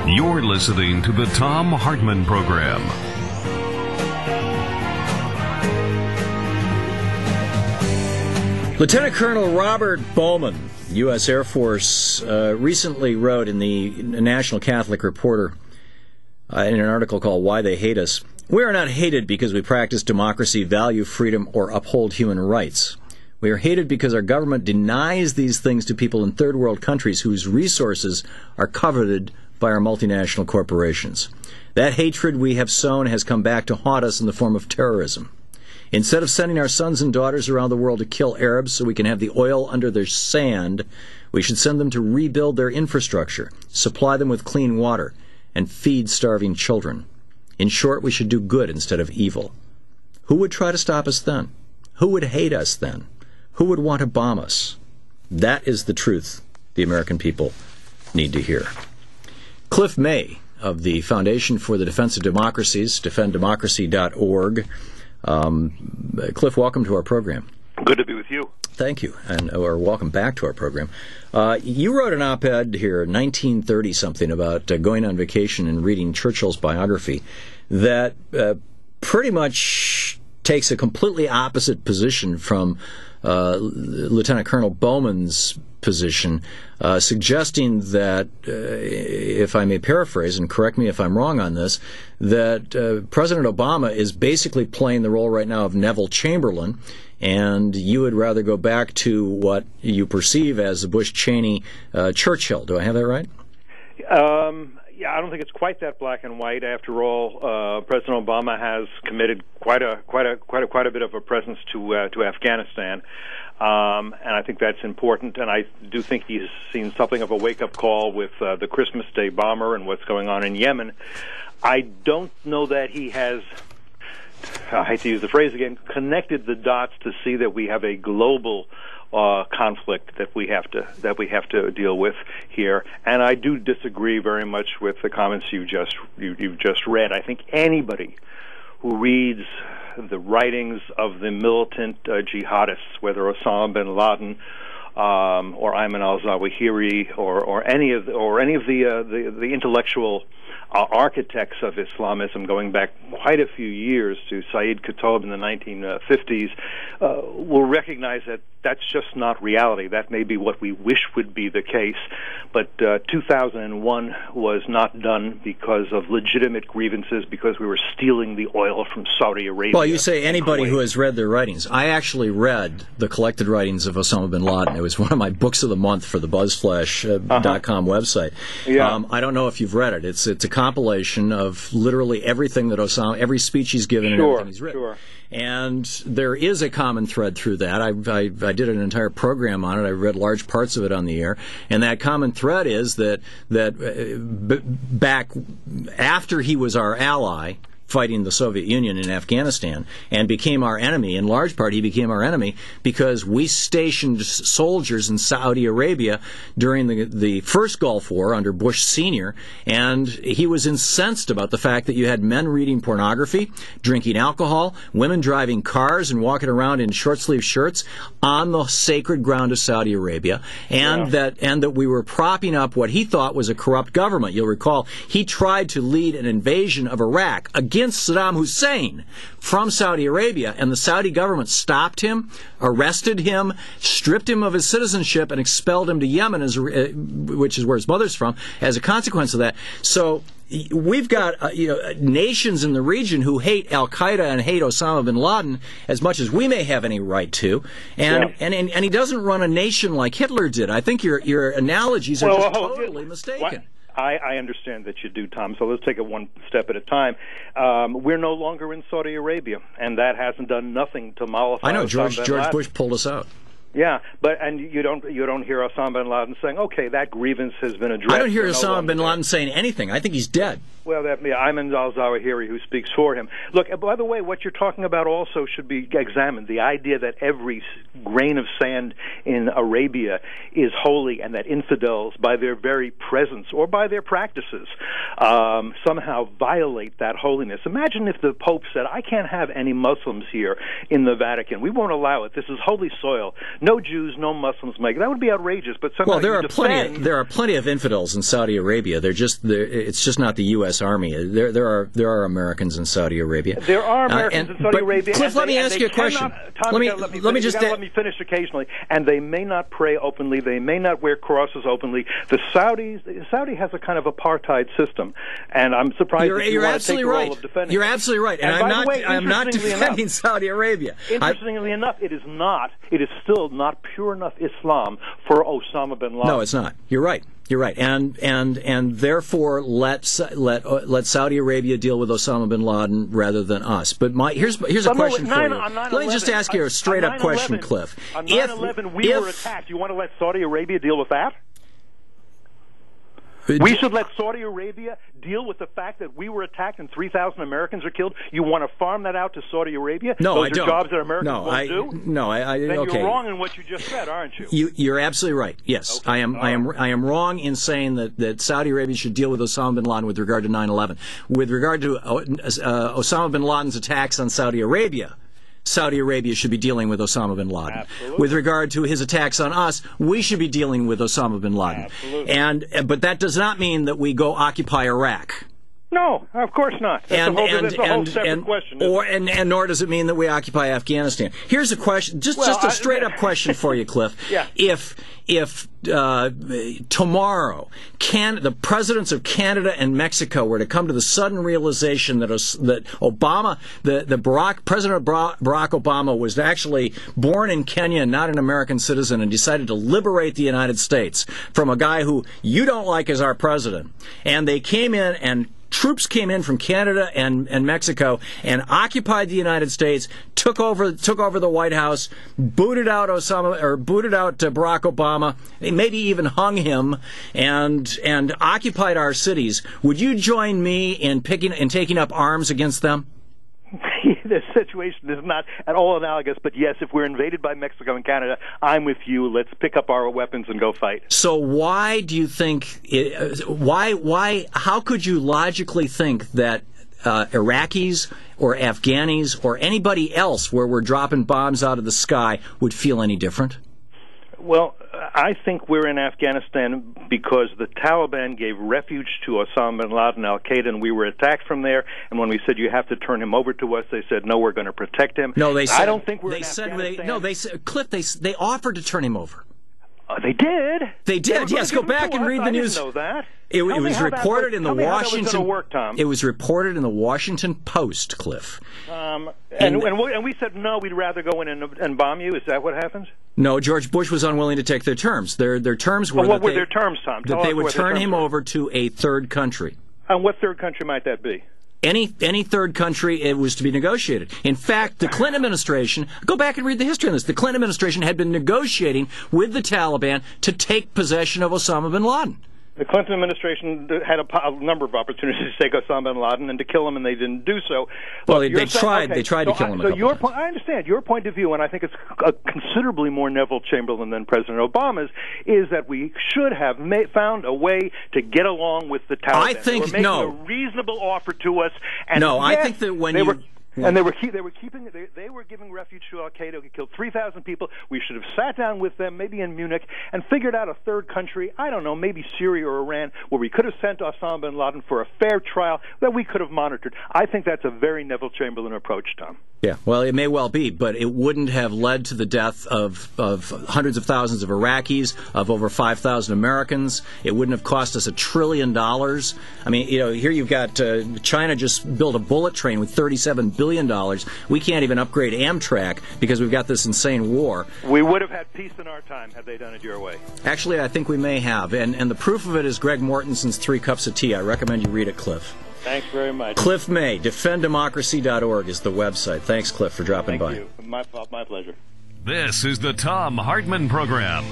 You're listening to the Thom Hartmann Program. Lieutenant Colonel Robert Bowman, U.S. Air Force, recently wrote in the National Catholic Reporter in an article called Why They Hate Us, "We are not hated because we practice democracy, value freedom, or uphold human rights. We are hated because our government denies these things to people in third world countries whose resources are coveted by our multinational corporations. That hatred we have sown has come back to haunt us in the form of terrorism. Instead of sending our sons and daughters around the world to kill Arabs so we can have the oil under their sand, we should send them to rebuild their infrastructure, supply them with clean water, and feed starving children. In short, we should do good instead of evil. Who would try to stop us then? Who would hate us then? Who would want to bomb us? That is the truth the American people need to hear." Cliff May of the Foundation for the Defense of Democracies, defenddemocracy.org. Cliff, welcome to our program. Good to be with you. Thank you, or welcome back to our program. You wrote an op-ed here, 1930-something, about going on vacation and reading Churchill's biography that pretty much takes a completely opposite position from Lieutenant Colonel Bowman's position, suggesting that, if I may paraphrase, and correct me if I'm wrong on this, that President Obama is basically playing the role right now of Neville Chamberlain, and you would rather go back to what you perceive as the Bush-Cheney Churchill. Do I have that right? Yeah, I don't think it's quite that black and white. After all, President Obama has committed quite a bit of a presence to Afghanistan, and I think that's important. And I do think he's seen something of a wake-up call with the Christmas Day bomber and what's going on in Yemen. I don't know that he has, I hate to use the phrase again, connected the dots to see that we have a global conflict that we have to deal with here. And I do disagree very much with the comments you've just read. I think anybody who reads the writings of the militant jihadists, whether Osama bin Laden or Ayman al-Zawahiri or any of the intellectual architects of Islamism, going back quite a few years to Sayyid Qutb in the 1950s, will recognize that that's just not reality. That may be what we wish would be the case, but 2001 was not done because of legitimate grievances, because we were stealing the oil from Saudi Arabia. Well, you say anybody who has read their writings. I actually read the collected writings of Osama bin Laden. It was one of my books of the month for the BuzzFlash.com website. Yeah. I don't know if you've read it. It's a compilation of literally everything that Osama, every speech he's given and everything he's written. Sure. And there is a common thread through that. I did an entire program on it. I read large parts of it on the air. And that common thread is that back after he was our ally, fighting the Soviet Union in Afghanistan, and became our enemy. In large part, he became our enemy because we stationed soldiers in Saudi Arabia during the first Gulf War under Bush Sr., and he was incensed about the fact that you had men reading pornography, drinking alcohol, women driving cars and walking around in short-sleeve shirts on the sacred ground of Saudi Arabia, and that we were propping up what he thought was a corrupt government. You'll recall he tried to lead an invasion of Iraq against Saddam Hussein from Saudi Arabia, and the Saudi government stopped him, arrested him, stripped him of his citizenship, and expelled him to Yemen, which is where his mother's from, as a consequence of that. So we've got nations in the region who hate Al-Qaeda and hate Osama bin Laden as much as we may have any right to, and he doesn't run a nation like Hitler did. I think your analogies are just totally mistaken. What? I understand that you do, Tom, so let's take it one step at a time. We're no longer in Saudi Arabia, and that hasn't done nothing to mollify. I know George Bush pulled us out. Yeah, and you don't hear Osama bin Laden saying, "Okay, that grievance has been addressed." I don't hear Osama bin Laden saying anything. I think he's dead. Well, Ayman al-Zawahiri, who speaks for him. Look, by the way, what you're talking about also should be examined. The idea that every grain of sand in Arabia is holy, and that infidels, by their very presence or by their practices, somehow violate that holiness. Imagine if the Pope said, "I can't have any Muslims here in the Vatican. We won't allow it. This is holy soil. No Jews, no Muslims make it. That would be outrageous. But somehow well, there are plenty of infidels in Saudi Arabia. It's just not the U.S. Army. There are Americans in Saudi Arabia. There are Americans in Saudi Arabia. Cliff, let me ask you a question. Let me finish occasionally. And they may not pray openly. They may not wear crosses openly. Saudi has a kind of apartheid system, and I'm surprised you want to take the role of defending. You're absolutely right. And I'm not defending Saudi Arabia. Interestingly enough, it is not. It is still not pure enough Islam for Osama bin Laden. No, it's not. You're right. You're right, and therefore let Saudi Arabia deal with Osama bin Laden rather than us. But here's a question for you. Let me just ask you a straight up question, Cliff. On 9/11, we were attacked. You want to let Saudi Arabia deal with that? We should let Saudi Arabia deal with the fact that we were attacked and 3,000 Americans are killed. You want to farm that out to Saudi Arabia? No, I don't. Those are jobs that Americans won't do? No, then okay. You're wrong in what you just said, aren't you? You're absolutely right. Yes, okay. I am wrong in saying that Saudi Arabia should deal with Osama bin Laden with regard to 9/11. With regard to Osama bin Laden's attacks on Saudi Arabia should be dealing with Osama bin Laden. Absolutely. With regard to his attacks on us, we should be dealing with Osama bin Laden. Absolutely. But that does not mean that we go occupy Iraq. No, of course not. That's a whole separate question. Nor does it mean that we occupy Afghanistan. Here's a question, just a straight up question for you, Cliff. Yeah. If tomorrow the presidents of Canada and Mexico were to come to the sudden realization that President Barack Obama was actually born in Kenya and not an American citizen, and decided to liberate the United States from a guy who you don't like as our president, and they came in and troops came in from Canada and Mexico and occupied the United States, took over the White House, booted out Barack Obama, maybe even hung him, and occupied our cities. Would you join me in taking up arms against them? The situation is not at all analogous, but yes, if we're invaded by Mexico and Canada, I'm with you. Let's pick up our weapons and go fight. So why do you think? How could you logically think that Iraqis or Afghanis or anybody else, where we're dropping bombs out of the sky, would feel any different? Well, I think we're in Afghanistan because the Taliban gave refuge to Osama bin Laden, al-Qaeda, and we were attacked from there. And when we said you have to turn him over to us, they said no, we're going to protect him. No, they said, I don't think we're in Afghanistan. They said, Cliff, they offered to turn him over. They did. They did. Yes, go back and read the news. I didn't know that. It was reported in the Washington. Tom. It was reported in the Washington Post, Cliff. And we said no, we'd rather go in and bomb you. Is that what happens? No, George Bush was unwilling to take their terms. Their terms were what were their terms, Tom? That they would turn him over to a third country. And what third country might that be? Any third country, it was to be negotiated. In fact, the Clinton administration, go back and read the history on this, the Clinton administration had been negotiating with the Taliban to take possession of Osama bin Laden. The Clinton administration had a number of opportunities to take Osama bin Laden and to kill him, and they didn't do so. Well, they tried to kill him. I understand your point of view, and I think it's considerably more Neville Chamberlain than President Obama's. Is that we should have found a way to get along with the Taliban? I think they were making a reasonable offer to us. And I think that when they were giving refuge to al-Qaeda. We killed 3,000 people. We should have sat down with them, maybe in Munich, and figured out a third country, I don't know, maybe Syria or Iran, where we could have sent Osama bin Laden for a fair trial that we could have monitored. I think that's a very Neville Chamberlain approach, Tom. Yeah, well, it may well be, but it wouldn't have led to the death of hundreds of thousands of Iraqis, of over 5,000 Americans. It wouldn't have cost us $1 trillion. I mean, here you've got China just built a bullet train with $37 billion. We can't even upgrade Amtrak because we've got this insane war. We would have had peace in our time had they done it your way. Actually, I think we may have, and the proof of it is Greg Mortenson's 3 Cups of Tea. I recommend you read it, Cliff. Thanks very much. Cliff May, defenddemocracy.org is the website. Thanks, Cliff, for dropping by. Thank you. My pleasure. This is the Thom Hartmann Program.